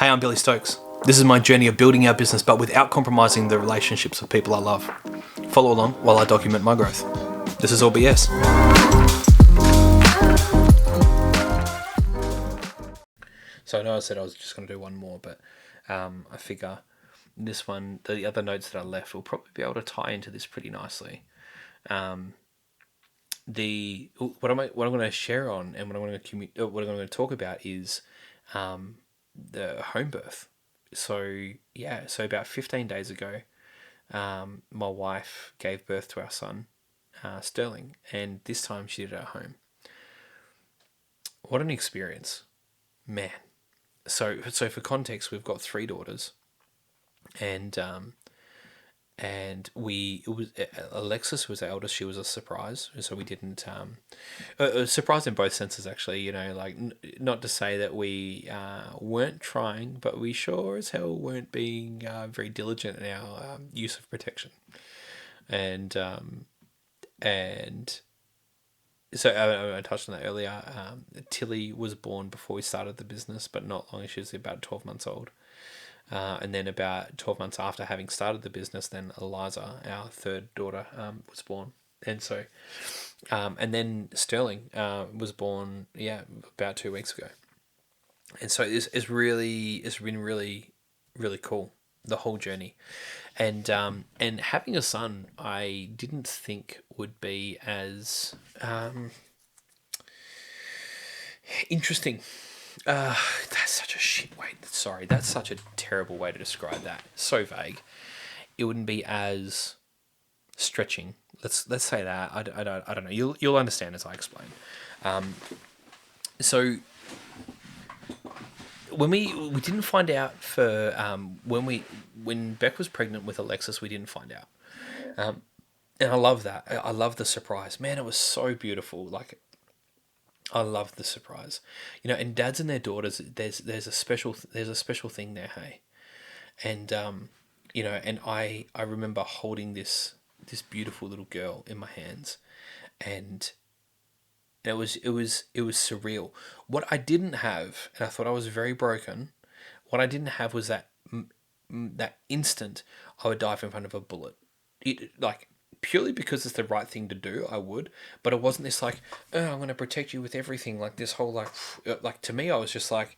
Hey, I'm Billy Stokes. This is my journey of building our business, but without compromising the relationships with people I love. Follow along while I document my growth. This is all BS. So I know I said I was just going to do one more, but I figure this one, the other notes that I left, will probably be able to tie into this pretty nicely. What I'm going to share on and what I'm going to talk about is the home birth. So about 15 days ago, my wife gave birth to our son, Sterling, and this time she did it at home. What an experience, man! So for context, we've got 3 daughters, and Alexis was our eldest. She was a surprise, so we didn't a surprise in both senses, actually. You know, like not to say that we weren't trying, but we sure as hell weren't being very diligent in our use of protection, and so I touched on that earlier. Tilly was born before we started the business, but not long. She was about 12 months old. And then about 12 months after having started the business, then Eliza, our third daughter, was born. And so, and then Sterling was born, about 2 weeks ago. And so it's been really, really cool, the whole journey. And having a son, I didn't think would be as interesting. That's such a shit way. Sorry, that's such a terrible way to describe that. So vague. It wouldn't be as stretching. Let's say that. I don't know. You'll understand as I explain. So when we didn't find out for when Beck was pregnant with Alexis, we didn't find out. And I love that. I love the surprise. Man, it was so beautiful. Like, I love the surprise, and dads and their daughters. There's a special thing there, hey, and and I remember holding this beautiful little girl in my hands, and it was surreal. What I didn't have, and I thought I was very broken. What I didn't have was that instant I would dive in front of a bullet. Purely because it's the right thing to do, I would. But it wasn't this I'm going to protect you with everything. Like this whole to me, I was just like,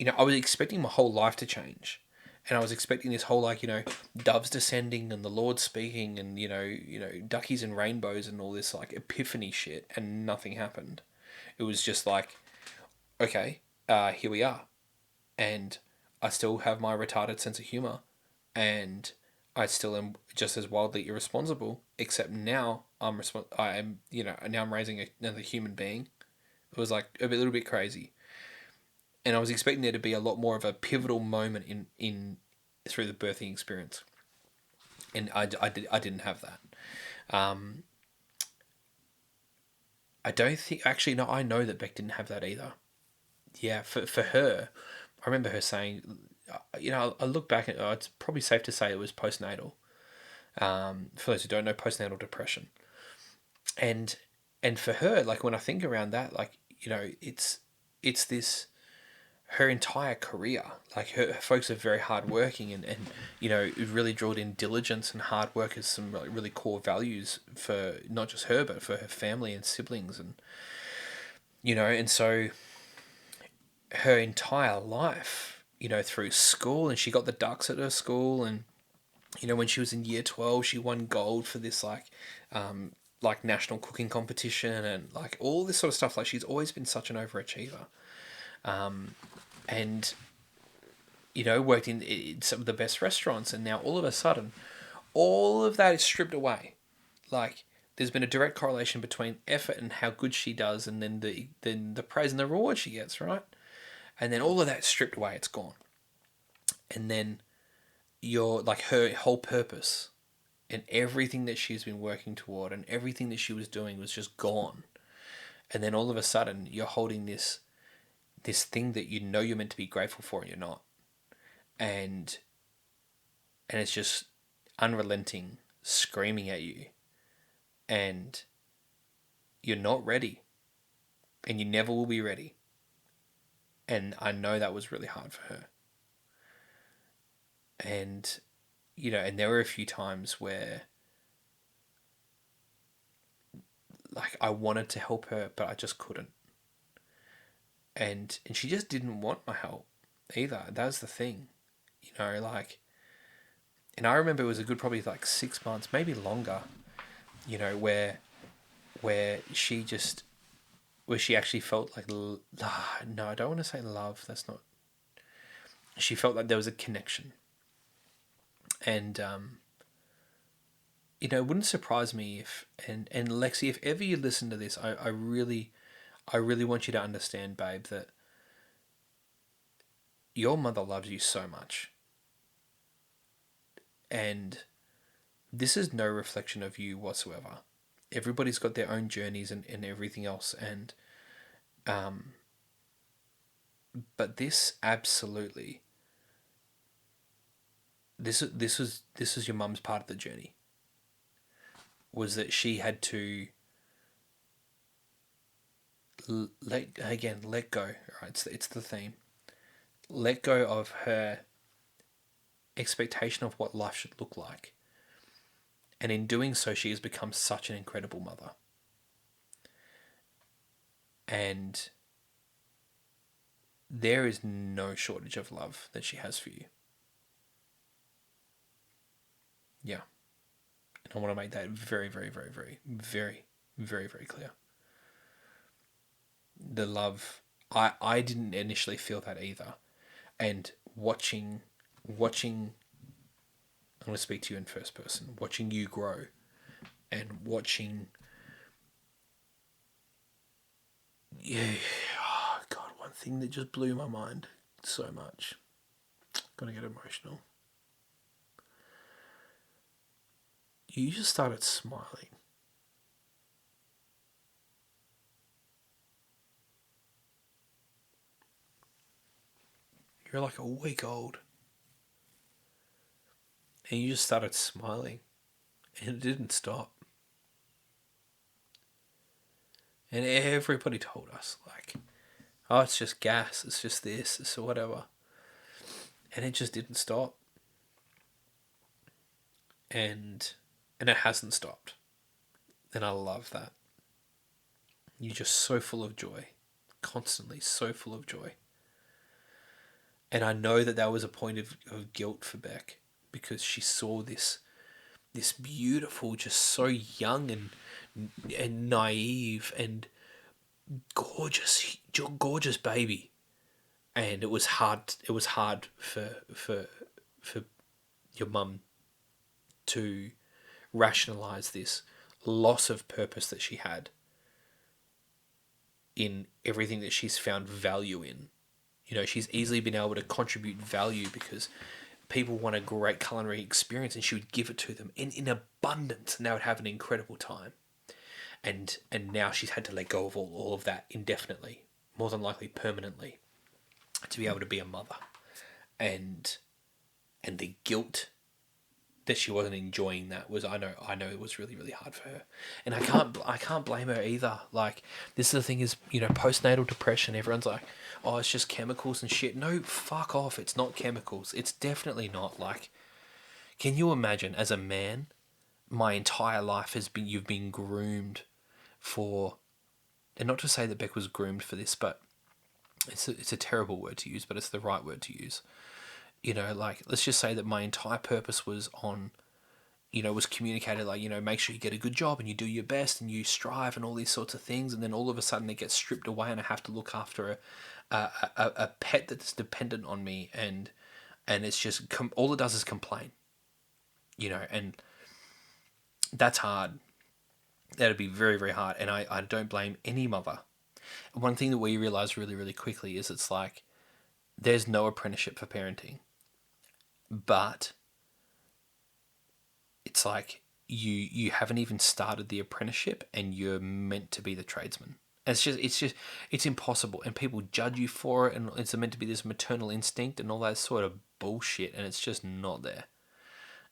I was expecting my whole life to change, and I was expecting this whole doves descending and the Lord speaking and duckies and rainbows and all this epiphany shit, and nothing happened. It was just okay, here we are, and I still have my retarded sense of humor, and I still am just as wildly irresponsible, except now now I'm raising another human being. It was a little bit crazy. And I was expecting there to be a lot more of a pivotal moment in through the birthing experience. And I didn't have that. I don't think, actually, no, I know that Beck didn't have that either. Yeah, for her, I remember her saying, I look back at it's probably safe to say it was postnatal. For those who don't know, postnatal depression, and for her, when I think around that, it's this her entire career. Her folks are very hardworking and really drilled in diligence and hard work as some really core values for not just her but for her family and siblings, and and so her entire life, through school, and she got the ducks at her school, and when she was in year 12 she won gold for this national cooking competition, and all this sort of stuff. She's always been such an overachiever, and worked in some of the best restaurants, and now all of a sudden all of that is stripped away. There's been a direct correlation between effort and how good she does, and then the praise and the reward she gets, right? And then all of that stripped away, it's gone. And then you're her whole purpose and everything that she's been working toward and everything that she was doing was just gone. And then all of a sudden you're holding this thing that you're meant to be grateful for and you're not. And it's just unrelenting, screaming at you. And you're not ready. And you never will be ready. And I know that was really hard for her. And, and there were a few times where, like, I wanted to help her, but I just couldn't. And she just didn't want my help either. That was the thing, like, and I remember it was a good probably like 6 months, maybe longer, where she just, where she actually felt like, no, I don't want to say love. That's not. She felt like there was a connection, and it wouldn't surprise me if, and Lexi, if ever you listen to this, I really want you to understand, babe, that your mother loves you so much, and this is no reflection of you whatsoever. Everybody's got their own journeys and everything else, and but this absolutely, this was your mum's part of the journey. Was that she had to let go. Right, it's the theme. Let go of her expectation of what life should look like, and in doing so, she has become such an incredible mother. And there is no shortage of love that she has for you. Yeah. And I want to make that very, very, very, very, very, very, very clear. The love, I didn't initially feel that either. And watching, I'm going to speak to you in first person, watching you grow and watching, yeah, oh God, one thing that just blew my mind so much. Gonna get emotional. You just started smiling. You're like a week old. And you just started smiling. And it didn't stop. And everybody told us, like, oh, it's just gas, it's just this, it's whatever. And it just didn't stop. And it hasn't stopped. And I love that. You're just so full of joy. Constantly so full of joy. And I know that was a point of guilt for Beck, because she saw this beautiful, just so young and naive and gorgeous baby. And it was hard for your mum to rationalize this loss of purpose that she had in everything that she's found value in. She's easily been able to contribute value because people want a great culinary experience, and she would give it to them in abundance, and they would have an incredible time. And now she's had to let go of all of that indefinitely, more than likely permanently, to be able to be a mother. And the guilt that she wasn't enjoying that was, I know it was really, really hard for her. And I can't blame her either. Like, this is the thing is, postnatal depression, everyone's like, oh, it's just chemicals and shit. No, fuck off. It's not chemicals. It's definitely not. Like, can you imagine, as a man, my entire life you've been groomed for, and not to say that Beck was groomed for this, but it's a terrible word to use, but it's the right word to use. Like, let's just say that my entire purpose was was communicated, like, make sure you get a good job and you do your best and you strive and all these sorts of things. And then all of a sudden it gets stripped away and I have to look after a pet that's dependent on me. And it's just, all it does is complain, and that's hard. That'd be very, very hard. And I don't blame any mother. One thing that we realize really, really quickly is it's like, there's no apprenticeship for parenting. But it's like you haven't even started the apprenticeship and you're meant to be the tradesman. It's impossible, and people judge you for it, and it's meant to be this maternal instinct and all that sort of bullshit, and it's just not there.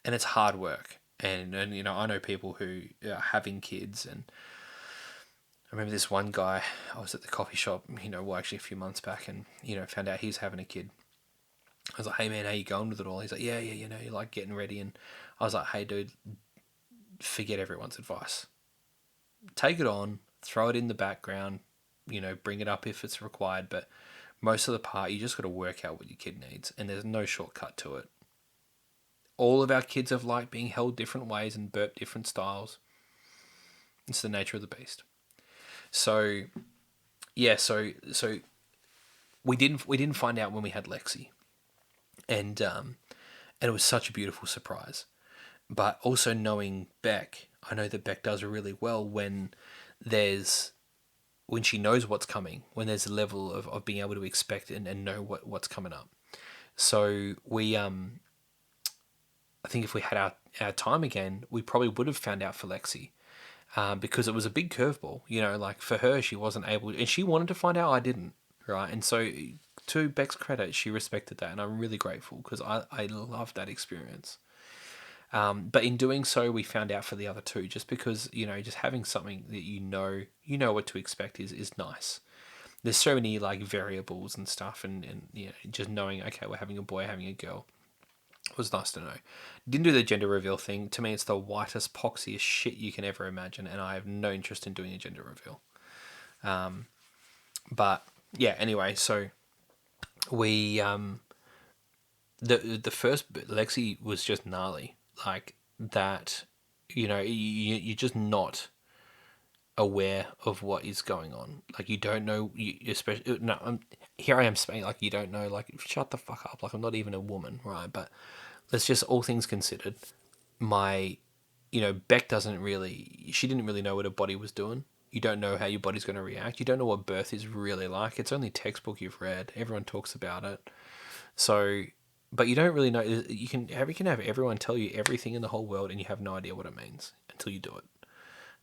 And it's hard work, and I know people who are having kids, and I remember this one guy. I was at the coffee shop, actually a few months back, and found out he's having a kid. was like, hey man, how you going with it all? He's like, yeah, you're like getting ready. And I was like, hey dude, forget everyone's advice. Take it on, throw it in the background, bring it up if it's required. But most of the part, you just got to work out what your kid needs. And there's no shortcut to it. All of our kids have liked being held different ways and burped different styles. It's the nature of the beast. So, yeah, so we didn't find out when we had Lexi. And it was such a beautiful surprise. But also knowing Beck, I know that Beck does really well when she knows what's coming, when there's a level of being able to expect and know what's coming up. So I think if we had our time again, we probably would have found out for Lexi. Because it was a big curveball, like for her, she wasn't able, and she wanted to find out, I didn't, right? And so, to Beck's credit, she respected that, and I'm really grateful because I love that experience. But in doing so, we found out for the other two, just because just having something that what to expect is nice. There's so many like variables and stuff, and just knowing, okay, we're having a boy, having a girl. It was nice to know. Didn't do the gender reveal thing. To me, it's the whitest, poxiest shit you can ever imagine, and I have no interest in doing a gender reveal. But yeah, anyway, so we the first Lexi was just gnarly, like that. You're just not aware of what is going on. Like you don't know. Especially no, here I am saying like you don't know. Like shut the fuck up. Like I'm not even a woman, right? But let's just all things considered. Beck she didn't really know what her body was doing. You don't know how your body's going to react. You don't know what birth is really like. It's only textbook you've read. Everyone talks about it. So, but you don't really know. You can have everyone tell you everything in the whole world, and you have no idea what it means until you do it.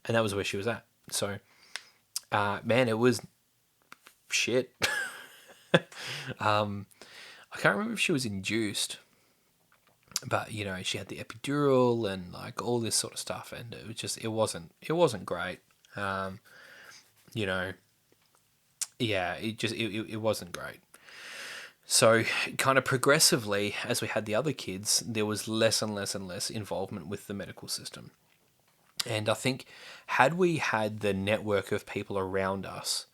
And that was where she was at. So, man, it was shit. I can't remember if she was induced, but she had the epidural and like all this sort of stuff, and it wasn't great. Yeah, it wasn't great. So kind of progressively, as we had the other kids, there was less and less and less involvement with the medical system. And I think had we had the network of people around us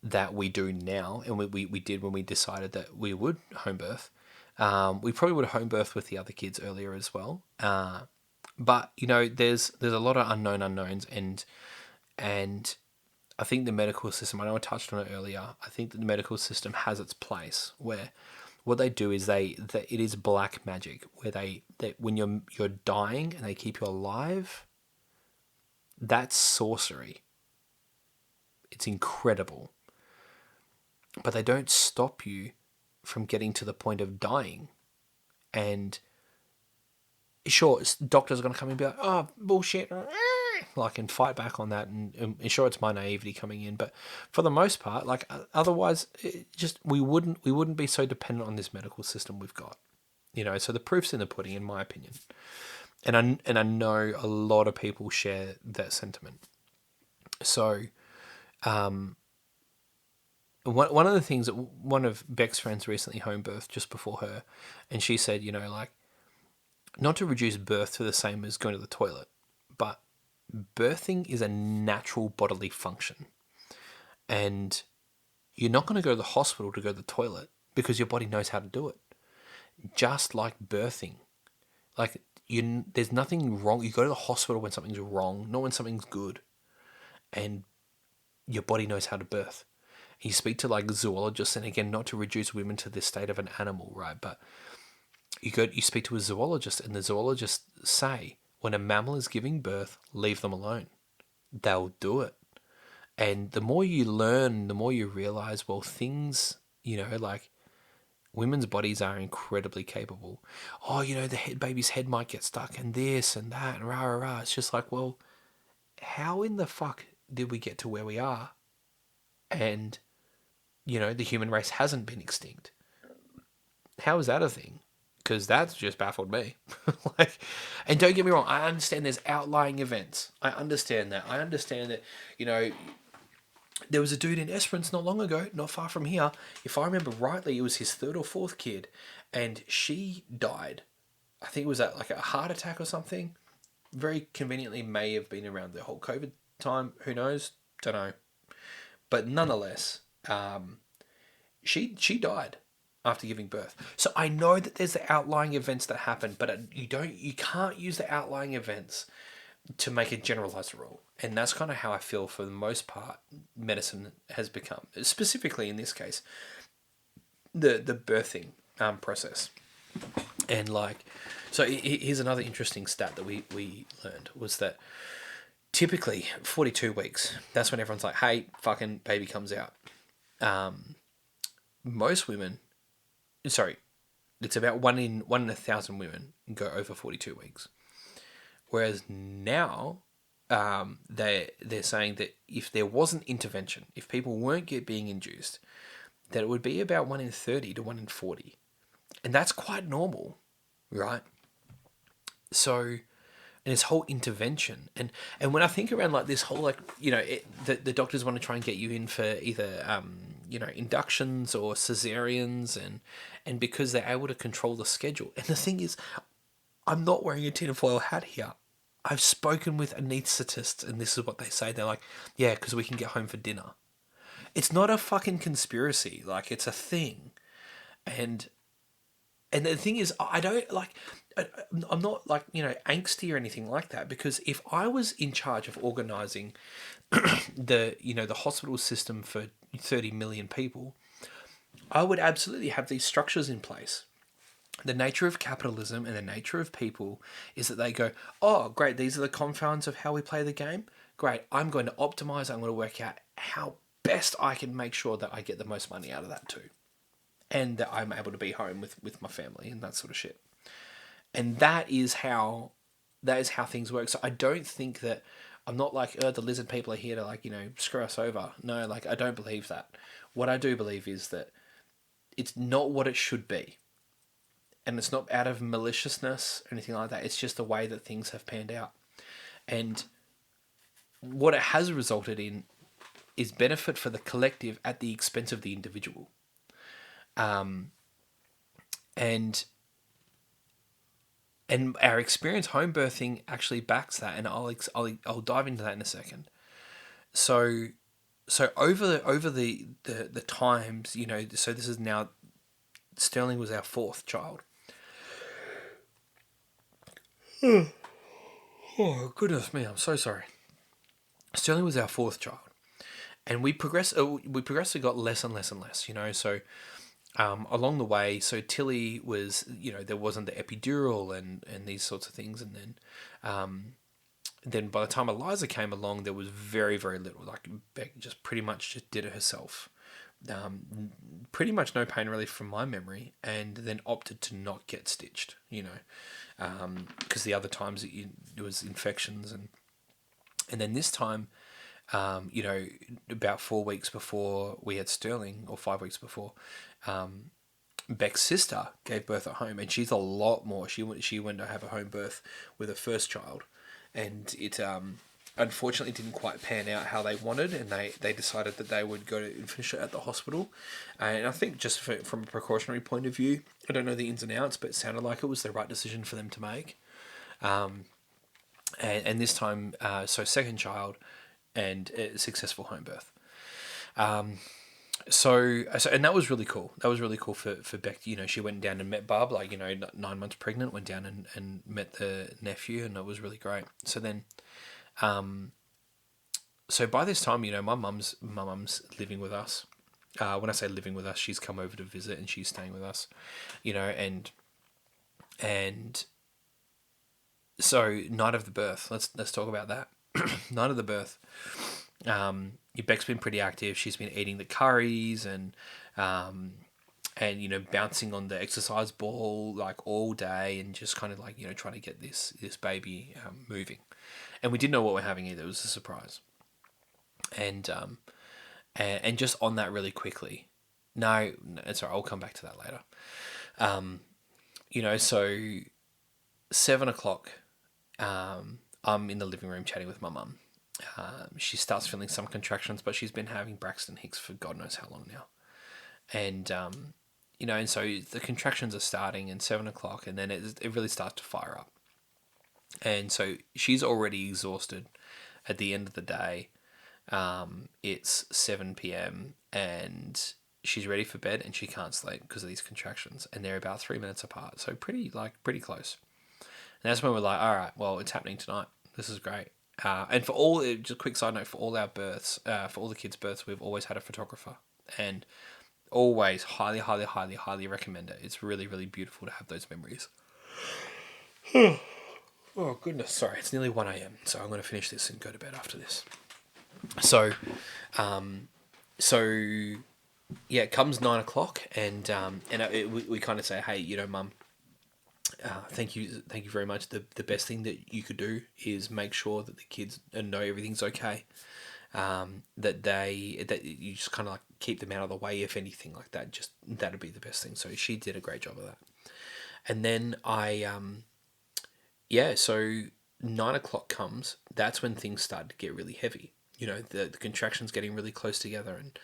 that we do now, and we did when we decided that we would home birth, we probably would have home birthed with the other kids earlier as well. But there's a lot of unknown unknowns, and I think the medical system, I know I touched on it earlier, I think that the medical system has its place where what they do is it is black magic, where they when you're dying and they keep you alive, that's sorcery. It's incredible. But they don't stop you from getting to the point of dying. And sure, doctors are going to come in and be like, oh, bullshit, like, and fight back on that. And sure, it's my naivety coming in. But for the most part, like, otherwise, we wouldn't be so dependent on this medical system we've got. So the proof's in the pudding, in my opinion. And I know a lot of people share that sentiment. So, one of the things that one of Beck's friends recently home birthed just before her, and she said, like, not to reduce birth to the same as going to the toilet, but birthing is a natural bodily function. And you're not going to go to the hospital to go to the toilet because your body knows how to do it. Just like birthing. Like, there's nothing wrong. You go to the hospital when something's wrong, not when something's good. And your body knows how to birth. You speak to like zoologists, and again, not to reduce women to this state of an animal, right? But you speak to a zoologist, and the zoologists say, when a mammal is giving birth, leave them alone. They'll do it. And the more you learn, the more you realize, well, things, like women's bodies are incredibly capable. Oh, the baby's head might get stuck and this and that and rah, rah, rah. It's just like, well, how in the fuck did we get to where we are? And, the human race hasn't been extinct. How is that a thing? Because that's just baffled me. And don't get me wrong, I understand there's outlying events. I understand that. There was a dude in Esperance not long ago, not far from here. If I remember rightly, it was his third or fourth kid, and she died. I think it was like a heart attack or something. Very conveniently, may have been around the whole COVID time. Who knows? Don't know. But nonetheless, she died after giving birth. So I know that there's the outlying events that happen, but you can't use the outlying events to make a generalized rule. And that's kind of how I feel for the most part medicine has become, specifically in this case, the birthing process. And like, so here's another interesting stat that we learned was that typically 42 weeks, that's when everyone's like, hey, fucking baby comes out. Most women, sorry, it's about one in 1,000 women go over 42 weeks. Whereas now, they're saying that if there wasn't intervention, if people weren't being induced, that it would be about 1 in 30 to 1 in 40. And that's quite normal, right? So, and this whole intervention, and when I think around like this whole like, the doctors want to try and get you in for either inductions or cesareans, and because they're able to control the schedule. And the thing is, I'm not wearing a tinfoil hat here. I've spoken with anaesthetists, and this is what they say. They're like, yeah, because we can get home for dinner. It's not a fucking conspiracy. Like, it's a thing. And the thing is, I don't like. I'm not like angsty or anything like that, because if I was in charge of organising the hospital system for 30 million people, I would absolutely have these structures in place. The nature of capitalism and the nature of people is that they go, oh, great, these are the confounds of how we play the game. Great, I'm going to optimize. I'm going to work out how best I can make sure that I get the most money out of that too. And that I'm able to be home with my family and that sort of shit. And that is how things work. So I don't think that, I'm not like, the lizard people are here to like, screw us over. No, like, I don't believe that. What I do believe is that it's not what it should be. And it's not out of maliciousness or anything like that. It's just the way that things have panned out. And what it has resulted in is benefit for the collective at the expense of the individual. And our experience home birthing actually backs that, and I'll dive into that in a second. So over the times, so this is now, Sterling was our fourth child. Oh, goodness me, I'm so sorry. Sterling was our fourth child. And we progressively got less and less and less, so along the way, so Tilly was, there wasn't the epidural and these sorts of things. And then by the time Eliza came along, there was very, very little. Like, Beck just pretty much just did it herself. Pretty much no pain relief from my memory, and then opted to not get stitched, because the other times it was infections. And then this time, about 4 weeks before we had Sterling, or 5 weeks before, Beck's sister gave birth at home, and she's a lot more. She went to have a home birth with her first child, and it unfortunately didn't quite pan out how they wanted, and they decided that they would go and finish it at the hospital. And I think just from a precautionary point of view, I don't know the ins and outs, but it sounded like it was the right decision for them to make. And this time, so second child, and a successful home birth. So and that was really cool. That was really cool for Beck. She went down and met Barb, 9 months pregnant, went down and met the nephew, and it was really great. So then, so by this time, my mum's living with us. When I say living with us, she's come over to visit and she's staying with us, and so night of the birth. Let's talk about that. Night of the birth. Beck's been pretty active. She's been eating the curries and bouncing on the exercise ball like all day, and just kind of like trying to get this baby moving. And we didn't know what we're having either. It was a surprise. And just on that really quickly. No, it's all right. I'll come back to that later. So 7 o'clock. I'm in the living room chatting with my mum, She starts feeling some contractions, but she's been having Braxton Hicks for God knows how long now. And, and so the contractions are starting at 7 o'clock, and then it really starts to fire up. And so she's already exhausted at the end of the day. It's 7 p.m. and she's ready for bed and she can't sleep because of these contractions. And they're about 3 minutes apart. So pretty close. And that's when we're like, all right, well, it's happening tonight. This is great. And for all, just a quick side note, for all our births, for all the kids' births, we've always had a photographer. And always highly, highly, highly, highly recommend it. It's really, really beautiful to have those memories. Oh, goodness. Sorry, it's nearly 1 a.m. So I'm going to finish this and go to bed after this. So, yeah, it comes 9 o'clock and we kind of say, hey, Mum, thank you very much. The best thing that you could do is make sure that the kids know everything's okay. That you just kind of like keep them out of the way if anything like that. Just that'd be the best thing. So she did a great job of that. And then so 9 o'clock comes. That's when things start to get really heavy. The contractions getting really close together, and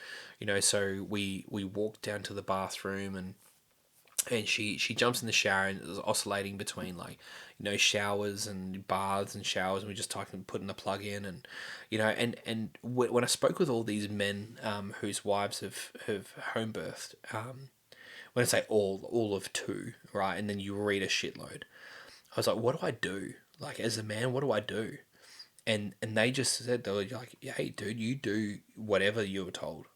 so we walk down to the bathroom and she jumps in the shower and is oscillating between showers and baths and showers, and we just putting the plug in, and and when I spoke with all these men whose wives have home birthed, when I say all of two, right, and then you read a shitload, I was like, what do I do? Like, as a man, what do I do? And they just said, they were like, hey, dude, you do whatever you were told.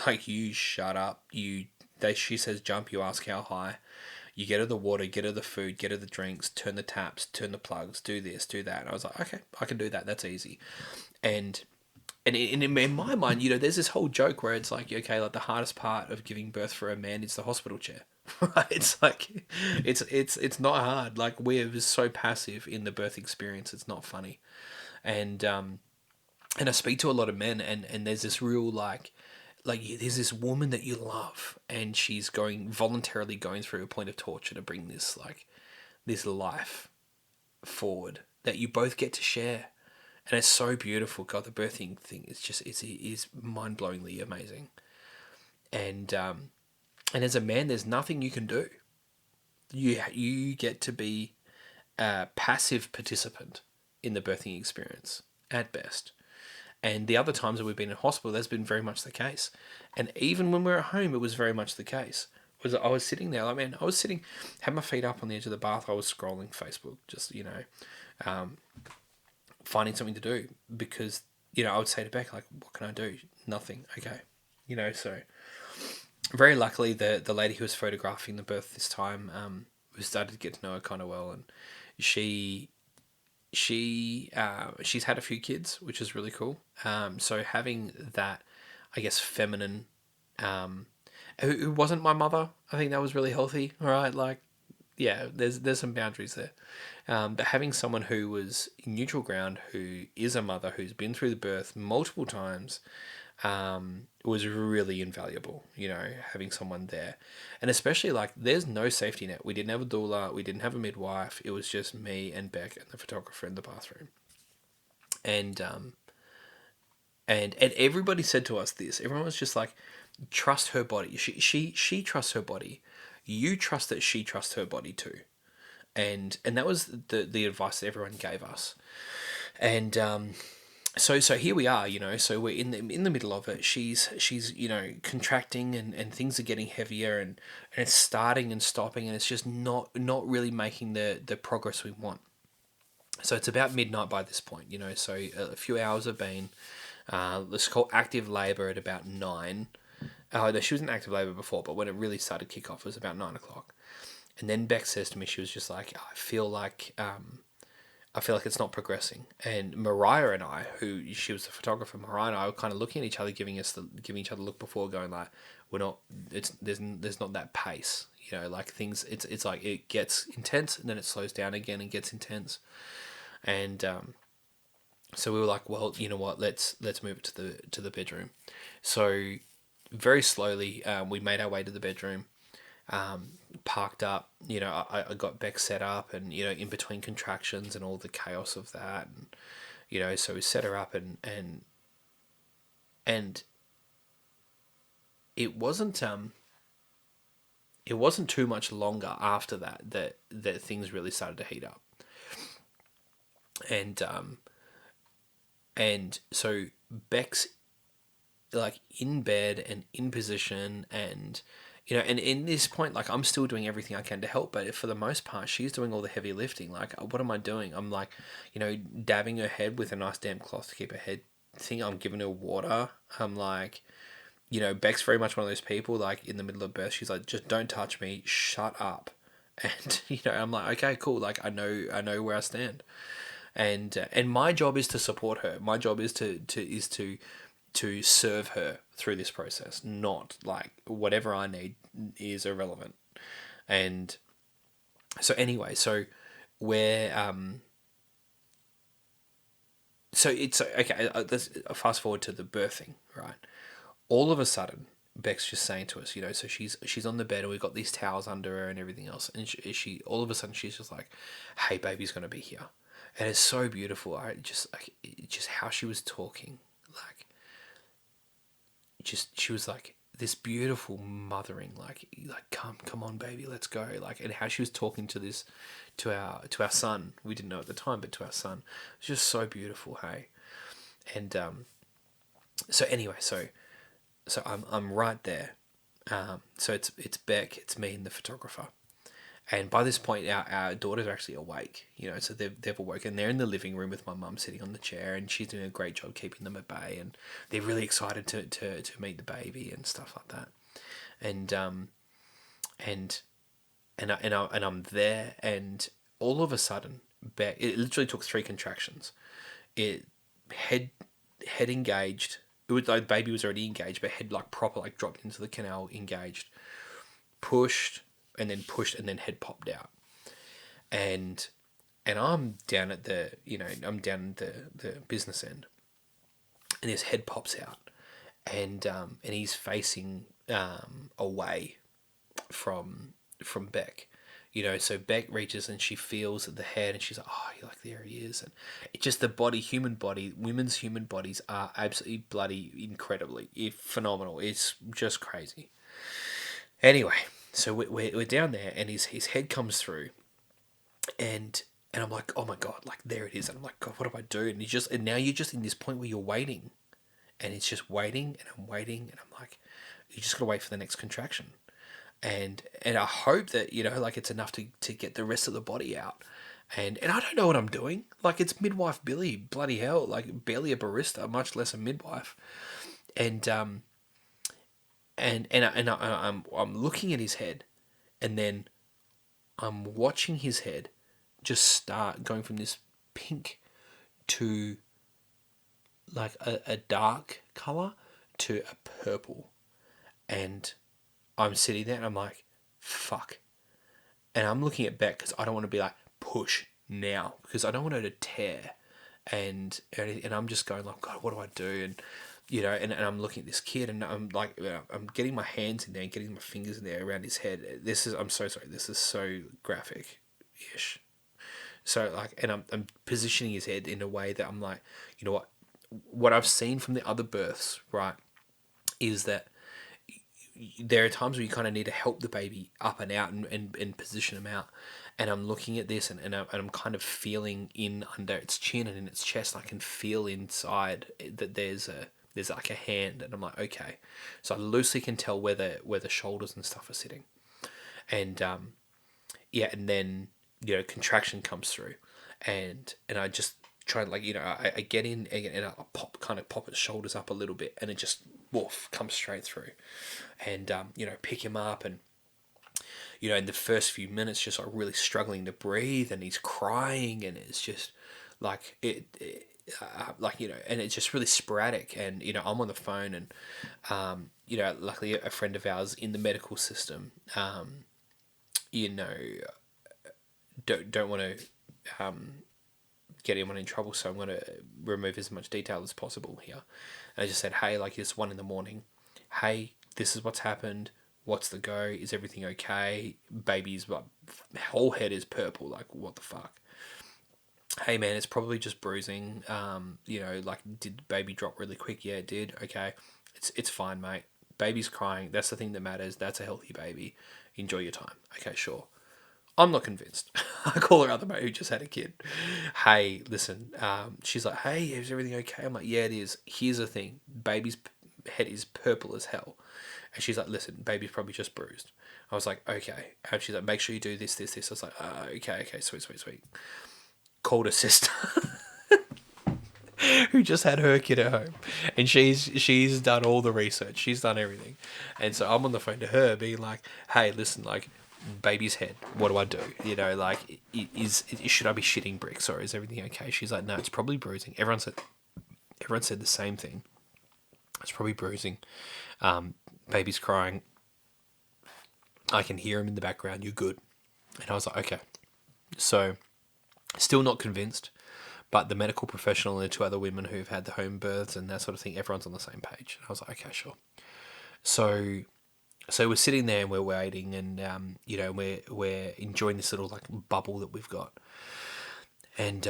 Like, you shut up. She says jump, you ask how high. You get her the water, get her the food, get her the drinks, turn the taps, turn the plugs, do this, do that. And I was like, okay, I can do that. That's easy. And in my mind, there's this whole joke where it's like, okay, like the hardest part of giving birth for a man is the hospital chair. Right? It's like, it's not hard. Like, we're so passive in the birth experience. It's not funny. And I speak to a lot of men, and there's this real like there's this woman that you love, and she's voluntarily going through a point of torture to bring this this life forward that you both get to share, and it's so beautiful. God, the birthing thing is mind blowingly amazing, and as a man, there's nothing you can do. You get to be a passive participant in the birthing experience at best. And the other times that we've been in hospital, that's been very much the case. And even when we were at home, it was very much the case. I was sitting there, had my feet up on the edge of the bath. I was scrolling Facebook, just, finding something to do. Because, I would say to Beck, like, what can I do? Nothing. Okay. So very luckily, the lady who was photographing the birth this time, we started to get to know her kind of well. And she's had a few kids, which is really cool. So having that, I guess, feminine, who wasn't my mother, I think that was really healthy. All right, like, yeah, there's some boundaries there. But having someone who was neutral ground, who is a mother, who's been through the birth multiple times, was really invaluable, having someone there. And especially, like, there's no safety net. We didn't have a doula, we didn't have a midwife, it was just me and Beck and the photographer in the bathroom. And everybody said to us this, everyone was just like, trust her body. She trusts her body. You trust that she trusts her body too. And that was the advice that everyone gave us. And so here we are, so we're in the middle of it. She's contracting and things are getting heavier and it's starting and stopping, and it's just not really making the progress we want. So it's about midnight by this point, so a few hours have been, let's call active labour at about 9. No, she was in active labour before, but when it really started to kick off, it was about 9 o'clock. And then Beck says to me, she was just like, I feel like it's not progressing. And Mariah and I, who she was the photographer, Mariah and I were kind of looking at each other, giving each other a look before, going like, there's not that pace, like things. It's like it gets intense and then it slows down again and gets intense. And so we were like, well, you know what? Let's move it to the bedroom. So very slowly, we made our way to the bedroom. Parked up, I got Beck set up, and in between contractions and all the chaos of that, So we set her up, and it wasn't too much longer after that things really started to heat up. And so Beck's like in bed and in position, and and in this point, like, I'm still doing everything I can to help, but for the most part she's doing all the heavy lifting. Like, what am I doing? I'm like, dabbing her head with a nice damp cloth to keep her head thing. I'm giving her water. I'm like, Beck's very much one of those people, like, in the middle of birth, she's like, just don't touch me, shut up. And I'm like, okay, cool, like, I know where I stand. And my job is to support her. My job is to serve her through this process, not, like, whatever I need is irrelevant. And so anyway, so we're so it's okay. Let's fast forward to the birthing, right? All of a sudden, Beck's just saying to us, so she's on the bed and we've got these towels under her and everything else, and she all of a sudden she's just like, "Hey, baby's gonna be here," and it's so beautiful. Just how she was talking, like, just she was like this beautiful mothering, like come on, baby, let's go, like, and how she was talking to our son. We didn't know at the time, but to our son, it's just so beautiful, hey. And so anyway, so I'm right there. So it's Beck, it's me, and the photographer. And by this point, our daughters are actually awake. So they've awoken. They're in the living room with my mum sitting on the chair, and she's doing a great job keeping them at bay. And they're really excited to meet the baby and stuff like that. And I'm there, and all of a sudden, Beck. It literally took 3 contractions. It head engaged. It was like the baby was already engaged, but head, like, proper, like, dropped into the canal, engaged, pushed, and then head popped out. And I'm down at the business end, and his head pops out, and he's facing away from Beck. So Beck reaches and she feels at the head, and she's like, "Oh, like, there he is." And it's just the body, women's human bodies are absolutely bloody incredibly phenomenal. It's just crazy. Anyway, so we're down there, and his head comes through, and I'm like, "Oh my god, like, there it is." And I'm like, "God, what do I do?" And now you're just in this point where you're waiting, and it's just waiting, and I'm waiting, and I'm like, "You just gotta wait for the next contraction." And I hope that, like, it's enough to get the rest of the body out. And I don't know what I'm doing. Like, it's midwife Billy, bloody hell, like, barely a barista, much less a midwife. And I'm looking at his head, and then I'm watching his head just start going from this pink to, like, a dark color to a purple. And I'm sitting there and I'm like, fuck. And I'm looking at Beck because I don't want to be like, push now, because I don't want her to tear. And I'm just going like, God, what do I do? And I'm looking at this kid, and I'm like, I'm getting my hands in there and getting my fingers in there around his head. I'm so sorry, this is so graphic-ish. So, like, and I'm positioning his head in a way that I'm like, what I've seen from the other births, right, is that there are times where you kind of need to help the baby up and out and position him out. And I'm looking at this, and I'm kind of feeling in under its chin and in its chest. I can feel inside that there's like a hand, and I'm like, okay. So I loosely can tell where the shoulders and stuff are sitting. And and then contraction comes through, and I just try, like, I get in and I pop its shoulders up a little bit, and it just woof comes straight through, and pick him up, and in the first few minutes just like really struggling to breathe, and he's crying, and it's just like and it's just really sporadic, and I'm on the phone, and luckily a friend of ours in the medical system, you know don't want to get anyone in trouble, so I'm going to remove as much detail as possible here. And I just said, hey, like, it's 1 a.m. Hey, this is what's happened. What's the go? Is everything okay? Baby's, like, whole head is purple. Like, what the fuck? hey man, it's probably just bruising. Like, did baby drop really quick? Yeah, it did. Okay, it's fine, mate. Baby's crying. That's the thing that matters. That's a healthy baby. Enjoy your time. Okay, sure. I'm not convinced. I call her other mate who just had a kid. Hey, listen. She's like, hey, is everything okay? I'm like, yeah, it is. Here's the thing. Baby's head is purple as hell. And she's like, listen, baby's probably just bruised. I was like, okay. And she's like, make sure you do this, this, this. I was like, okay, sweet, sweet, sweet. Called her sister, who just had her kid at home, and she's done all the research. She's done everything, and so I'm on the phone to her, being like, hey, listen, like, baby's head. What do I do? Like, should I be shitting bricks or is everything okay? She's like, no, it's probably bruising. Everyone said the same thing. It's probably bruising. Baby's crying. I can hear him in the background. You're good. And I was like, okay. So, still not convinced, but the medical professional and the two other women who've had the home births and that sort of thing, everyone's on the same page. And I was like, okay, sure. So we're sitting there and we're waiting, and we're enjoying this little like bubble that we've got. And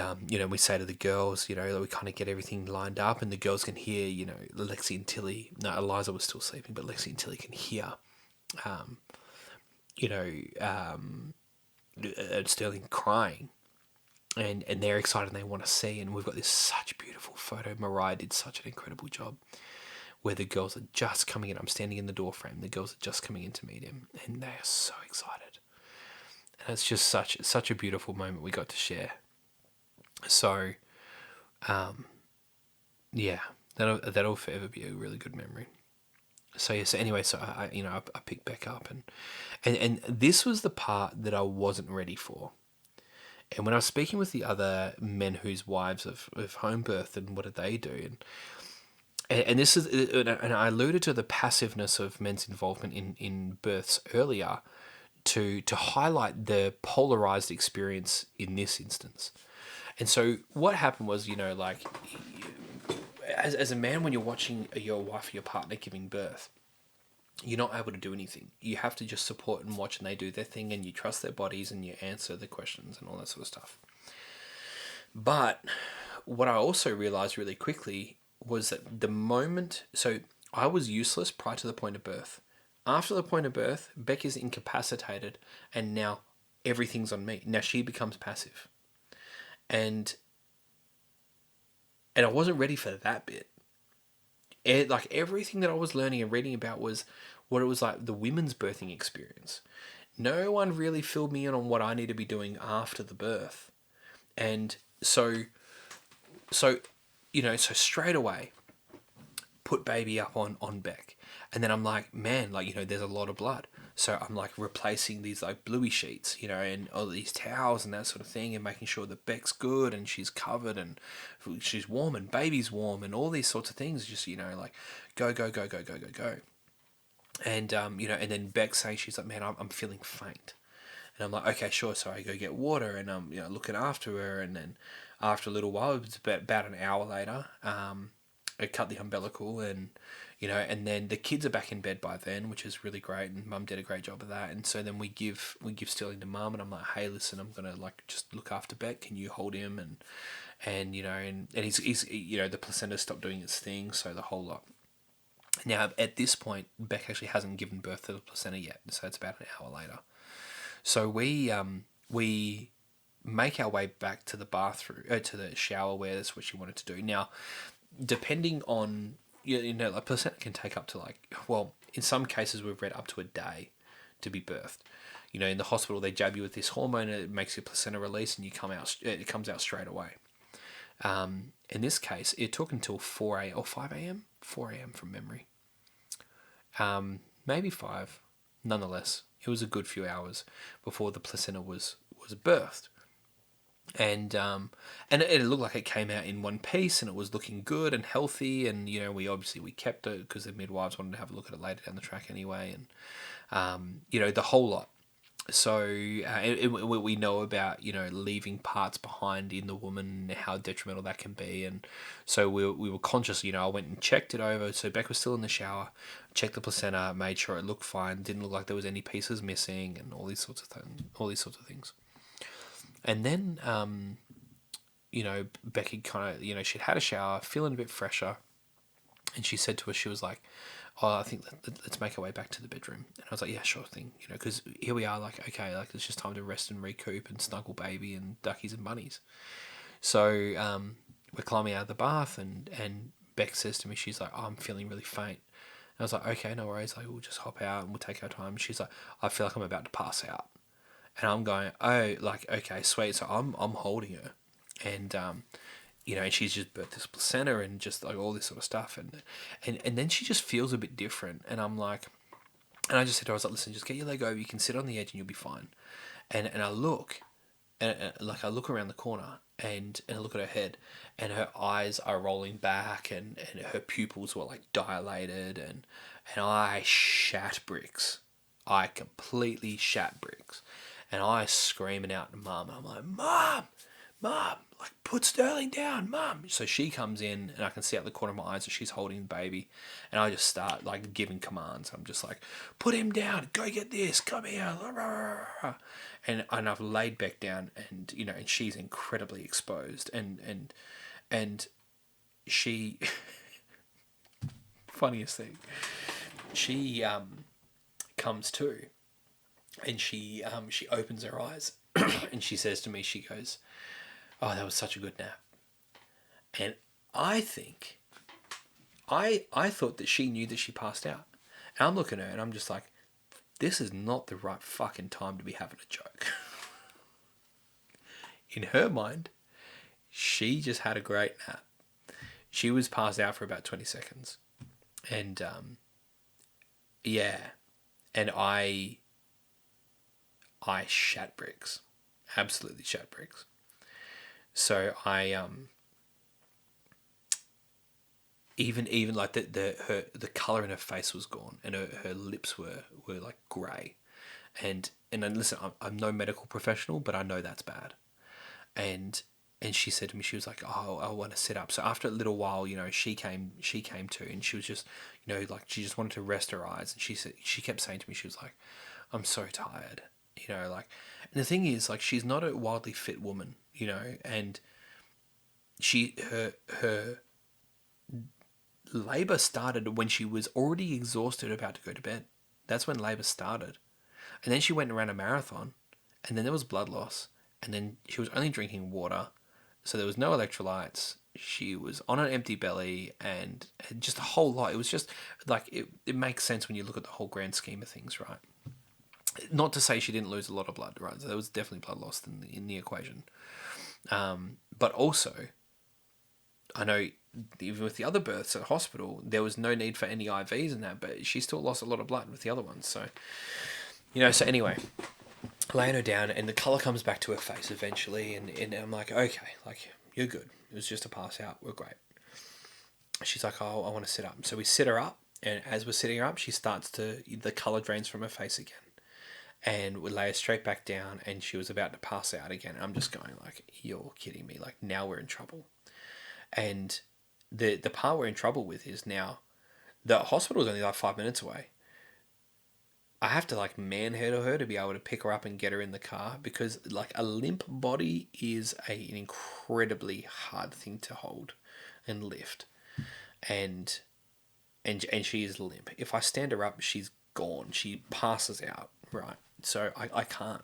we say to the girls, that we kind of get everything lined up, and the girls can hear, Lexi and Tilly. No, Eliza was still sleeping, but Lexi and Tilly can hear, um, you know, um, Sterling crying, and they're excited and they want to see. And we've got this such beautiful photo. Mariah did such an incredible job, where the girls are just coming in. I'm standing in the door frame. The girls are just coming in to meet him, and they are so excited. And it's just such a beautiful moment we got to share. So, yeah, that'll forever be a really good memory. So yeah. So anyway, I picked back up, and this was the part that I wasn't ready for. And when I was speaking with the other men whose wives have home birthed and what did they do, and this is, and I alluded to the passiveness of men's involvement in births earlier, to highlight the polarized experience in this instance. And so what happened was, like, as a man, when you're watching your wife or your partner giving birth, you're not able to do anything. You have to just support and watch, and they do their thing, and you trust their bodies, and you answer the questions and all that sort of stuff. But what I also realized really quickly was that so I was useless prior to the point of birth. After the point of birth, Beck is incapacitated, and now everything's on me. Now she becomes passive. And I wasn't ready for that bit. Like, everything that I was learning and reading about was what it was like, the women's birthing experience. No one really filled me in on what I need to be doing after the birth. And so straight away, put baby up on Beck. And then I'm like, man, like, there's a lot of blood. So I'm like replacing these like bluey sheets, and all these towels and that sort of thing, and making sure that Beck's good and she's covered and she's warm and baby's warm and all these sorts of things. Just, like, go, go, go, go, go, go, go. And, and then Beck saying, she's like, man, I'm feeling faint. And I'm like, okay, sure. So I go get water, and I'm, looking after her. And then after a little while, it was about an hour later, I cut the umbilical, and and then the kids are back in bed by then, which is really great, and Mum did a great job of that. And so then we give Sterling to Mum, and I'm like, hey, listen, I'm gonna like just look after Beck. Can you hold him? And and he's the placenta stopped doing its thing, so the whole lot. Now at this point, Beck actually hasn't given birth to the placenta yet, so it's about an hour later. So we make our way back to the bathroom, to the shower, where that's what she wanted to do. Now, depending on, like, placenta can take up to, like, well, in some cases we've read up to a day to be birthed. In the hospital they jab you with this hormone, and it makes your placenta release, and it comes out straight away. In this case, it took until 4 a.m. or 5 a.m. 4 a.m. from memory. Maybe 5. Nonetheless, it was a good few hours before the placenta was birthed. And it looked like it came out in one piece, and it was looking good and healthy. And we kept it because the midwives wanted to have a look at it later down the track anyway. And the whole lot. So we know about leaving parts behind in the woman, how detrimental that can be. And so we were conscious. I went and checked it over. So Beck was still in the shower. Checked the placenta, made sure it looked fine. Didn't look like there was any pieces missing, and all these sorts of things. And then Becky kind of, she'd had a shower, feeling a bit fresher, and she said to us, she was like, "Oh, I think let's make our way back to the bedroom." And I was like, "Yeah, sure thing," because here we are, like, okay, like it's just time to rest and recoup and snuggle baby and duckies and bunnies. So we're climbing out of the bath, and Beck says to me, she's like, "Oh, I'm feeling really faint." And I was like, "Okay, no worries. Like, we'll just hop out and we'll take our time." And she's like, "I feel like I'm about to pass out." And I'm going, "Oh, like, okay, sweet." So I'm holding her, and and she's just birthed this placenta and just like all this sort of stuff, and then she just feels a bit different, and I'm like, and I just said to her, I was like, "Listen, just get your leg over. You can sit on the edge and you'll be fine." And I look, and like I look around the corner, and I look at her head, and her eyes are rolling back, and her pupils were like dilated, and I shat bricks. I completely shat bricks. And I screaming out to Mum. I'm like, Mum, like, put Sterling down, Mum. So she comes in, and I can see out the corner of my eyes that she's holding the baby. And I just start, like, giving commands. I'm just like, put him down, go get this, come here. And I've laid Beck down, and she's incredibly exposed. And she, funniest thing, she comes to, and she opens her eyes, and she says to me, she goes, "Oh, that was such a good nap." And I think, I thought that she knew that she passed out. And I'm looking at her and I'm just like, this is not the right fucking time to be having a joke. In her mind, she just had a great nap. She was passed out for about 20 seconds. And yeah, and I shat bricks. Absolutely shat bricks. So I even like the color in her face was gone, and her lips were like grey, and then listen, I'm no medical professional, but I know that's bad. And she said to me, she was like, "Oh, I want to sit up." So after a little while, she came to, and she was just, like, she just wanted to rest her eyes, and she kept saying to me, she was like, "I'm so tired," like, and the thing is, like, she's not a wildly fit woman, and her labor started when she was already exhausted, about to go to bed. That's when labor started. And then she went and ran a marathon, and then there was blood loss, and then she was only drinking water, so there was no electrolytes. She was on an empty belly, and just a whole lot. It was just like, it makes sense when you look at the whole grand scheme of things, right? Not to say she didn't lose a lot of blood, right? So there was definitely blood loss in the equation. But also, I know even with the other births at hospital, there was no need for any IVs in that, but she still lost a lot of blood with the other ones. So, so anyway, laying her down, and the colour comes back to her face eventually, and I'm like, okay, like, you're good. It was just a pass out. We're great. She's like, "Oh, I want to sit up." So we sit her up, and as we're sitting her up, the colour drains from her face again. And we lay her straight back down, and she was about to pass out again. I'm just going like, you're kidding me. Like, now we're in trouble. And the part we're in trouble with is now the hospital is only like 5 minutes away. I have to like manhandle her to be able to pick her up and get her in the car, because like a limp body is an incredibly hard thing to hold and lift, and she is limp. If I stand her up, she's gone. She passes out, right? So I can't,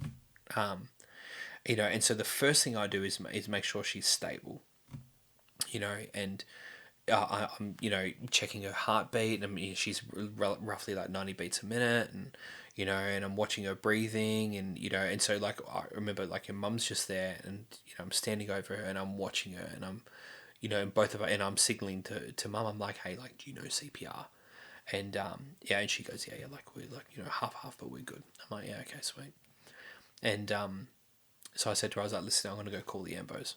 and so the first thing I do is make sure she's stable, and I'm checking her heartbeat. I mean, she's roughly like 90 beats a minute, and I'm watching her breathing, and so like I remember, like, your mum's just there, and I'm standing over her and I'm watching her, and I'm and both of her, and I'm signaling to mum. I'm like, "Hey, like, do you know CPR?" And yeah, and she goes, "Yeah, like, we're like, half, but we're good." I'm like, "Yeah, okay, sweet." And so I said to her, I was like, "Listen, I'm gonna go call the ambos."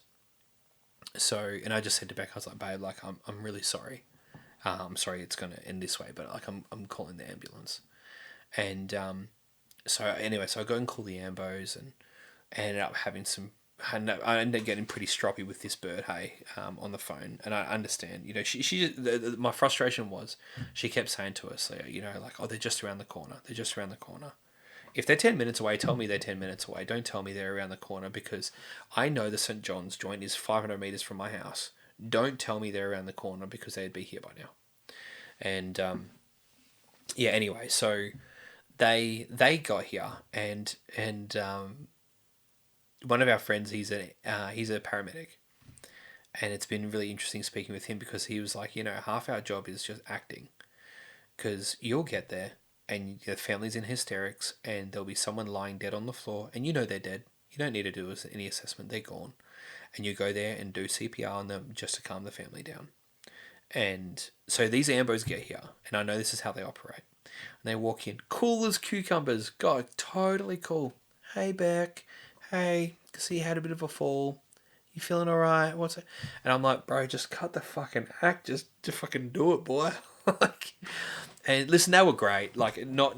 So, and I just said to Beck, I was like, "Babe, like, I'm really sorry. I'm sorry it's gonna end this way, but like, I'm calling the ambulance." And so anyway, so I go and call the ambos, and I ended up having some. I ended up getting pretty stroppy with this bird, hey, on the phone, and I understand. She my frustration was, she kept saying to us, like, "Oh, they're just around the corner. They're just around the corner." If they're 10 minutes away, tell me they're 10 minutes away. Don't tell me they're around the corner, because I know the St. John's joint is 500 metres from my house. Don't tell me they're around the corner, because they'd be here by now. And yeah, anyway, so they got here, and one of our friends, he's a paramedic, and it's been really interesting speaking with him, because he was like, half our job is just acting, because you'll get there and the family's in hysterics, and there'll be someone lying dead on the floor, and they're dead. You don't need to do any assessment; they're gone, and you go there and do CPR on them just to calm the family down. And so these ambos get here, and I know this is how they operate. And they walk in, cool as cucumbers. God, totally cool. Hey, Beck. Hey, see you had a bit of a fall. You feeling alright? What's it? And I'm like, bro, just cut the fucking act. Just fucking do it, boy. Like, and listen, they were great. Like, not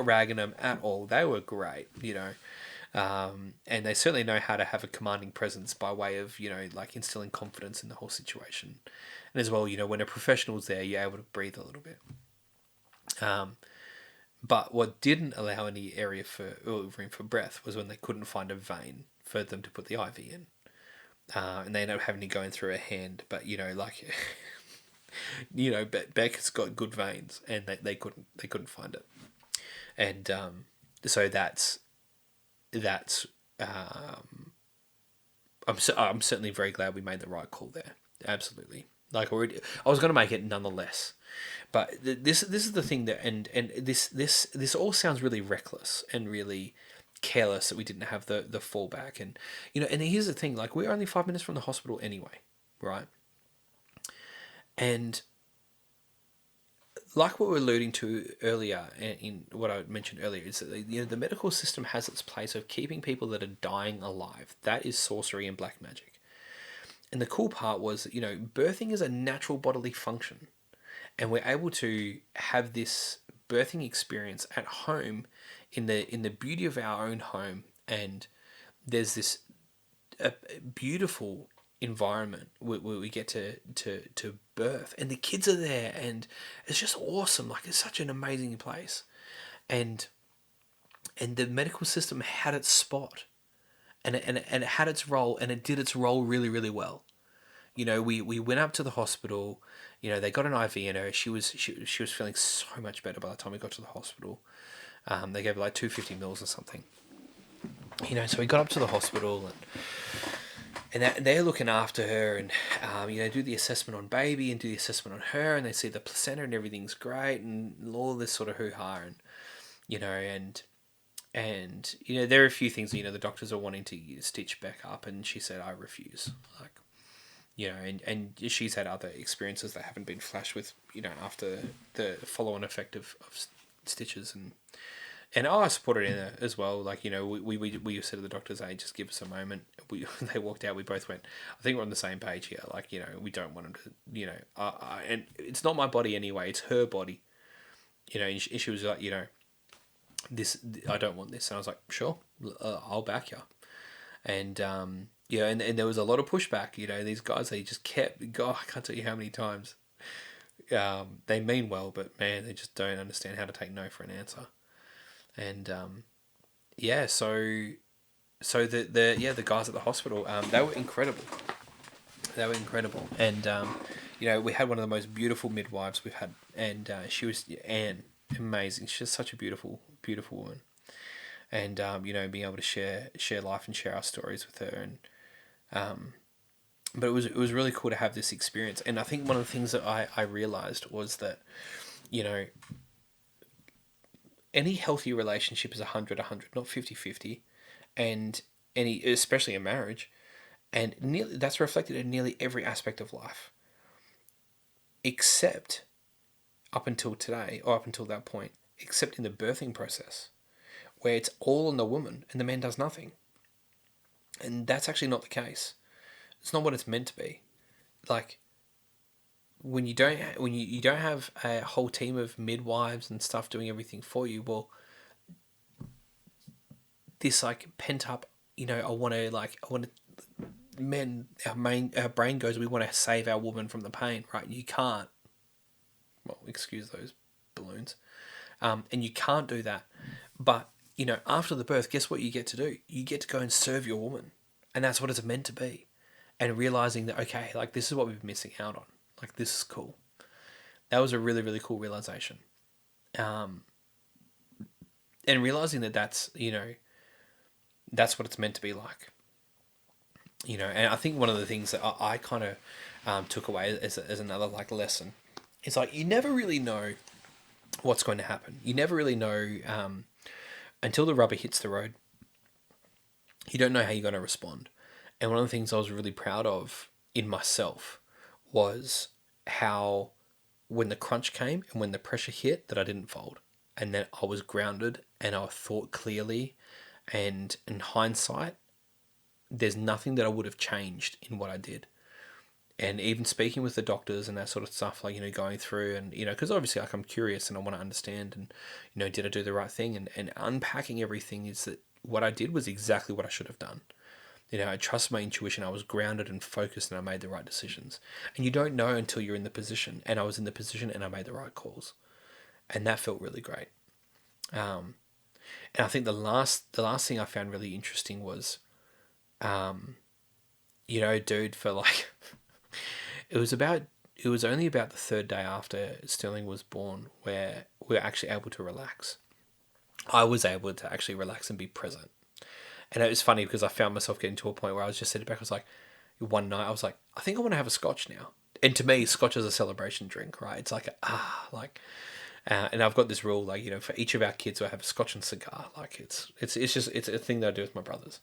ragging them at all. They were great, and they certainly know how to have a commanding presence by way of, like instilling confidence in the whole situation. And as well, when a professional's there, you're able to breathe a little bit. But what didn't allow any room for breath was when they couldn't find a vein for them to put the IV in. And they ended up having to go in through a hand. But, Beck has got good veins, and they couldn't find it. And so that's I'm certainly very glad we made the right call there. Absolutely. Like, already, I was going to make it nonetheless, but this is the thing that, and this all sounds really reckless and really careless that we didn't have the fallback, and and here's the thing, like, we're only 5 minutes from the hospital anyway, right? And like what we were alluding to earlier, in what I mentioned earlier, is that the medical system has its place of keeping people that are dying alive. That is sorcery and black magic. And the cool part was, birthing is a natural bodily function, and we're able to have this birthing experience at home, in the beauty of our own home, and there's this beautiful environment where we get to birth, and the kids are there, and it's just awesome. Like, it's such an amazing place, and the medical system had its spot, and it had its role, and it did its role really, really well. We went up to the hospital. They got an IV in her. She was feeling so much better by the time we got to the hospital. They gave her like 250 mils or something. So we got up to the hospital, and they're looking after her, and do the assessment on baby and do the assessment on her, and they see the placenta and everything's great, and all this sort of hoo-ha, and there are a few things the doctors are wanting to stitch back up, and she said, I refuse. Like, and she's had other experiences that haven't been flashed with, after the follow-on effect of stitches, and I supported in it as well. Like, we said to the doctors, hey, just give us a moment. They walked out, we both went, I think we're on the same page here. Like, we don't want them to, and it's not my body anyway, it's her body. And she was like, this, I don't want this. And I was like, sure, I'll back you. And, and there was a lot of pushback. These guys, they just kept, God, I can't tell you how many times. They mean well, but man, they just don't understand how to take no for an answer. And so the guys at the hospital, they were incredible. And we had one of the most beautiful midwives we've had, and she was Anne, amazing. She's such a beautiful woman. And being able to share life and share our stories with her, and but it was really cool to have this experience. And I think one of the things that I realized was that any healthy relationship is 100, not 50-50, and especially a marriage, and that's reflected in nearly every aspect of life, except up until today, or up until that point, except in the birthing process, where it's all on the woman and the man does nothing. And that's actually not the case. It's not what it's meant to be. Like, when you don't have a whole team of midwives and stuff doing everything for you, well, this like pent up, our brain goes, we want to save our woman from the pain, right? You can't. Well, excuse those balloons, and you can't do that. But after the birth, guess what you get to do? You get to go and serve your woman. And that's what it's meant to be. And realizing that, okay, like this is what we've been missing out on. Like this is cool. That was a really, really cool realization. Um, and realizing that that's what it's meant to be like. And I think one of the things that I kind of took away as another like lesson is like you never really know what's going to happen. You never really know until the rubber hits the road. You don't know how you're going to respond. And one of the things I was really proud of in myself was how when the crunch came and when the pressure hit that I didn't fold and that I was grounded and I thought clearly, and in hindsight there's nothing that I would have changed in what I did. And even speaking with the doctors and that sort of stuff, like, going through and, because obviously like I'm curious and I want to understand and, did I do the right thing? And unpacking everything is that what I did was exactly what I should have done. I trust my intuition. I was grounded and focused and I made the right decisions. And you don't know until you're in the position. And I was in the position and I made the right calls. And that felt really great. And I think the last thing I found really interesting was, dude, for like, it was only about the third day after Sterling was born where we were actually able to relax. I was able to actually relax and be present. And it was funny because I found myself getting to a point where I was just sitting back. I was like, one night I was like, I think I want to have a scotch now. And to me, scotch is a celebration drink, right? It's like, and I've got this rule, like, for each of our kids, I have a scotch and cigar. Like it's a thing that I do with my brothers.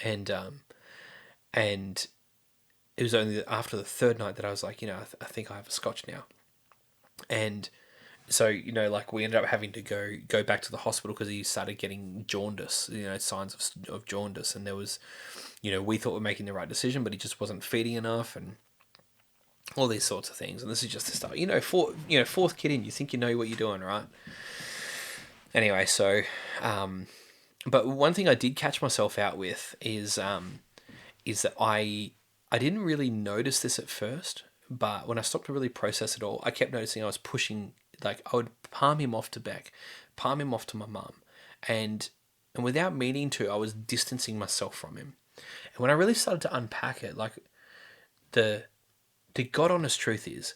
And it was only after the third night that I was like, I think I have a scotch now. And so, like we ended up having to go back to the hospital because he started getting jaundice, signs of jaundice. And there was, we thought we were making the right decision, but he just wasn't feeding enough and all these sorts of things. And this is just the start, fourth kid in, you think you know what you're doing, right? Anyway, so, but one thing I did catch myself out with is that I didn't really notice this at first, but when I stopped to really process it all, I kept noticing I was pushing, like I would palm him off to Beck, palm him off to my mum, and without meaning to, I was distancing myself from him. And when I really started to unpack it, like the God honest truth is,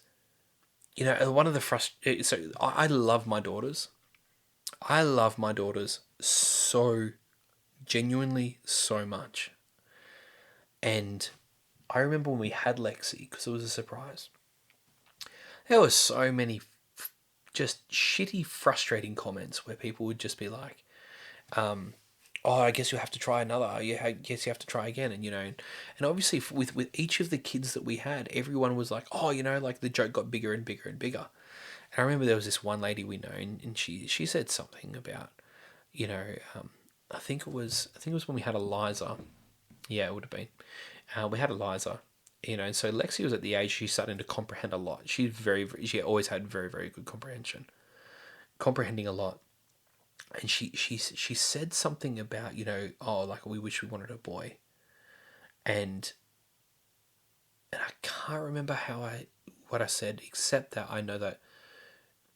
one of the so I love my daughters. I love my daughters so genuinely so much. And I remember when we had Lexi, because it was a surprise, there were so many just shitty, frustrating comments where people would just be like, oh, I guess you'll have to try another. Yeah, I guess you have to try again. And, and obviously with each of the kids that we had, everyone was like, oh, like the joke got bigger and bigger and bigger. And I remember there was this one lady we know, and she said something about, I think it was when we had Eliza. Yeah, it would have been. We had Eliza, and so Lexi was at the age she's starting to comprehend a lot. She always had very, very good comprehending a lot. And she said something about, oh, like we wish we wanted a boy. And I can't remember what I said, except that I know that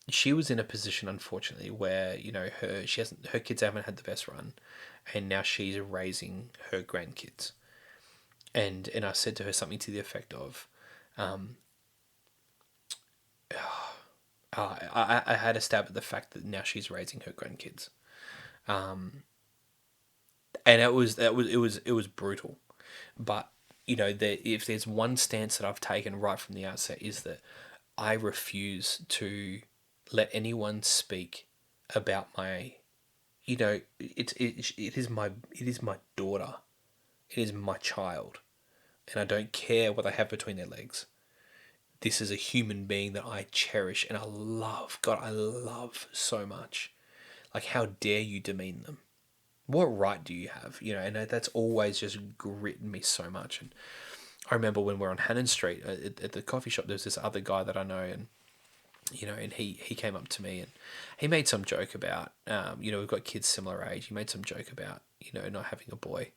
she was in a position, unfortunately, where, her kids haven't had the best run, and now she's raising her grandkids. And I said to her something to the effect of, I had a stab at the fact that now she's raising her grandkids, and it was brutal. But if there's one stance that I've taken right from the outset is that I refuse to let anyone speak about my, it is my daughter, it is my child, and I don't care what they have between their legs. This is a human being that I cherish and I love. God, I love so much. Like, how dare you demean them? What right do you have? And that's always just gritted me so much. And I remember when we were on Hannon Street at the coffee shop, there was this other guy that I know, and and he came up to me and he made some joke about, we've got kids similar age. He made some joke about, not having a boy.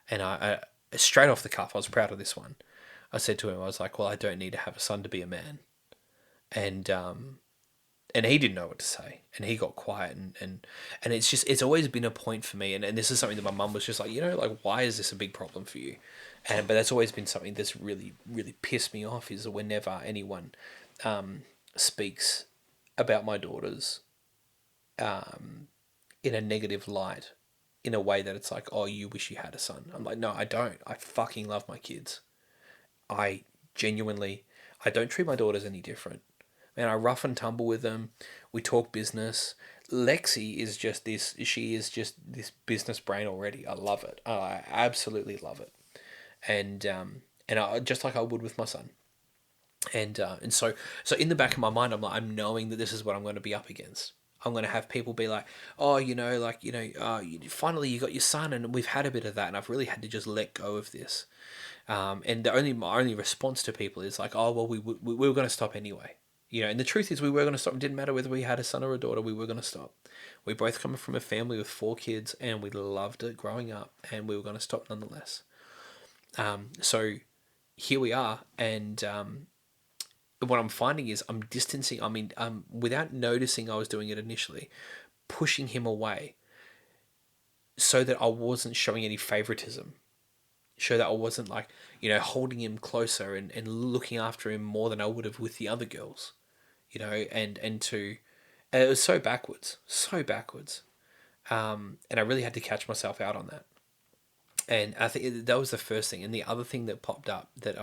And I straight off the cuff, I was proud of this one. I said to him, I was like, well, I don't need to have a son to be a man. And and he didn't know what to say, and he got quiet, and it's always been a point for me, and this is something that my mum was just like, like, why is this a big problem for you? And but that's always been something that's really pissed me off, is whenever anyone speaks about my daughters in a negative light, in a way that it's like, oh, you wish you had a son. I'm like, no, I don't. I fucking love my kids. I genuinely, I don't treat my daughters any different. Man, I rough and tumble with them. We talk business. Lexi is just this. She is just this business brain already. I love it. I absolutely love it. And I, just like I would with my son. And so in the back of my mind, I'm knowing that this is what I'm going to be up against. I'm going to have people be like, oh, finally you got your son, and we've had a bit of that, and I've really had to just let go of this. And my only response to people is like, oh well, we were going to stop anyway. And the truth is, we were going to stop. It didn't matter whether we had a son or a daughter. We were going to stop. We both come from a family with 4 kids, and we loved it growing up, and we were going to stop nonetheless. So here we are, and what I'm finding is I'm distancing. I mean, without noticing I was doing it initially, pushing him away, so that I wasn't showing any favoritism. Show that I wasn't like, holding him closer and looking after him more than I would have with the other girls, and it was so backwards, so backwards. And I really had to catch myself out on that. And I think that was the first thing. And the other thing that popped up that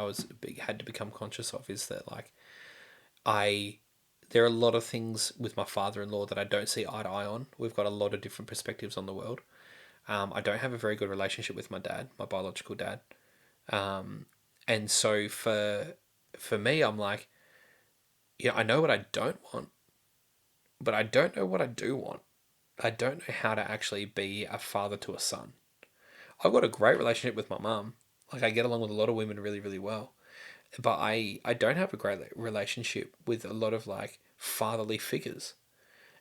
had to become conscious of is that, like, there are a lot of things with my father-in-law that I don't see eye to eye on. We've got a lot of different perspectives on the world. I don't have a very good relationship with my dad, my biological dad. And so for me, I'm like, I know what I don't want, but I don't know what I do want. I don't know how to actually be a father to a son. I've got a great relationship with my mum. Like, I get along with a lot of women really, really well. But I don't have a great relationship with a lot of, like, fatherly figures.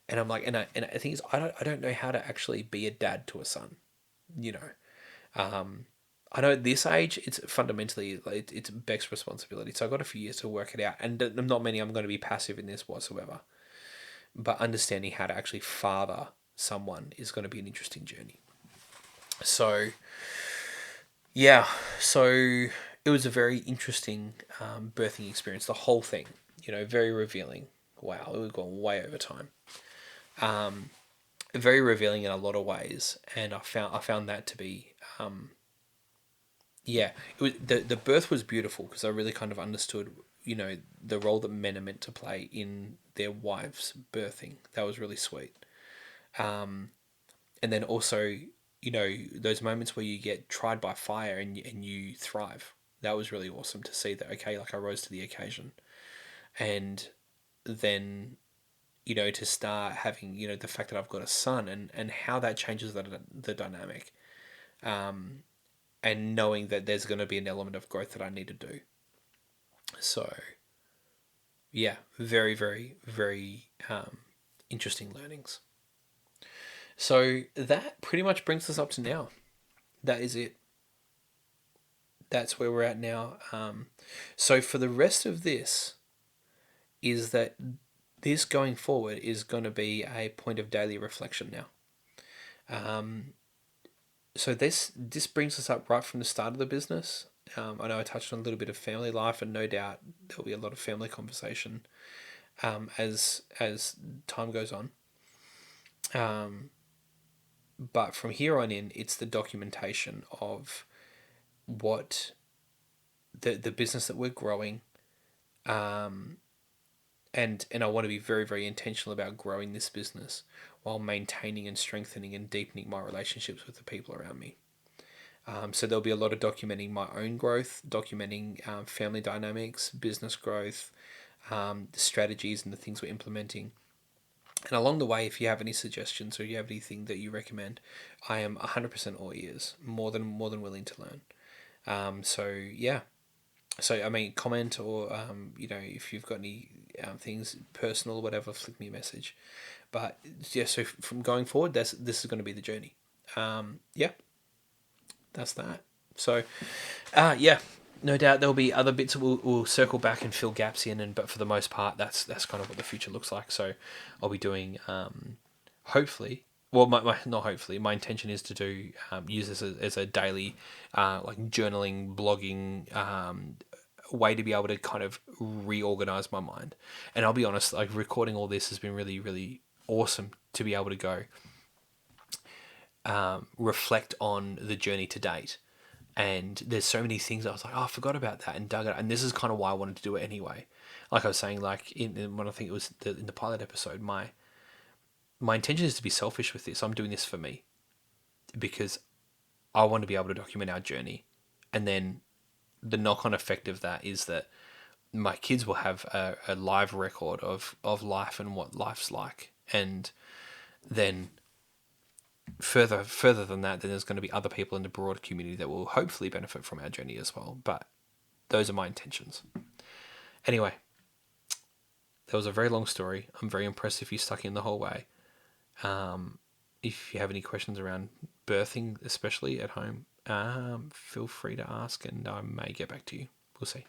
And I'm like, and I think I don't know how to actually be a dad to a son. You know, I know at this age it's fundamentally, like, it's Beck's responsibility. So I've got a few years to work it out, and not many I'm going to be passive in this whatsoever. But understanding how to actually father someone is going to be an interesting journey. So yeah, so it was a very interesting birthing experience. The whole thing, very revealing. Wow, we've gone way over time. Very revealing in a lot of ways, and I found that to be, yeah, it was, the birth was beautiful because I really kind of understood, the role that men are meant to play in their wives' birthing. That was really sweet. And then also, those moments where you get tried by fire and you thrive. That was really awesome to see that, okay, like, I rose to the occasion. And then, to start having, the fact that I've got a son, and how that changes the dynamic. And knowing that there's going to be an element of growth that I need to do. So, yeah, very, very, very interesting learnings. So that pretty much brings us up to now. That is it. That's where we're at now. So for the rest of this, is that this going forward is going to be a point of daily reflection now. So this brings us up right from the start of the business. I know I touched on a little bit of family life, and no doubt there'll be a lot of family conversation as time goes on. But from here on in, it's the documentation of what the business that we're growing, and I want to be very, very intentional about growing this business while maintaining and strengthening and deepening my relationships with the people around me. So there'll be a lot of documenting my own growth, documenting family dynamics, business growth, the strategies and the things we're implementing. And along the way, if you have any suggestions or you have anything that you recommend, I am 100% all ears, more than willing to learn. So yeah. So I mean, comment, or if you've got any things personal or whatever, flick me a message. But yeah, so from going forward, this is going to be the journey. Yeah, that's that. So, yeah, no doubt there'll be other bits we'll circle back and fill gaps in, but for the most part, that's kind of what the future looks like. So I'll be doing, hopefully, well, not hopefully, my intention is to do use this as a daily like journaling, blogging way to be able to kind of reorganize my mind. And I'll be honest, like recording all this has been really, really awesome to be able to go reflect on the journey to date. And there's so many things I was like, oh, I forgot about that, and dug it. And this is kind of why I wanted to do it anyway. Like I was saying, like when I think it was in the pilot episode, my intention is to be selfish with this. I'm doing this for me because I want to be able to document our journey, and then the knock-on effect of that is that my kids will have a live record of life and what life's like, and then further than that, then there's going to be other people in the broader community that will hopefully benefit from our journey as well. But those are my intentions. Anyway, that was a very long story. I'm very impressed if you stuck in the whole way. If you have any questions around birthing, especially at home, feel free to ask, and I may get back to you. We'll see.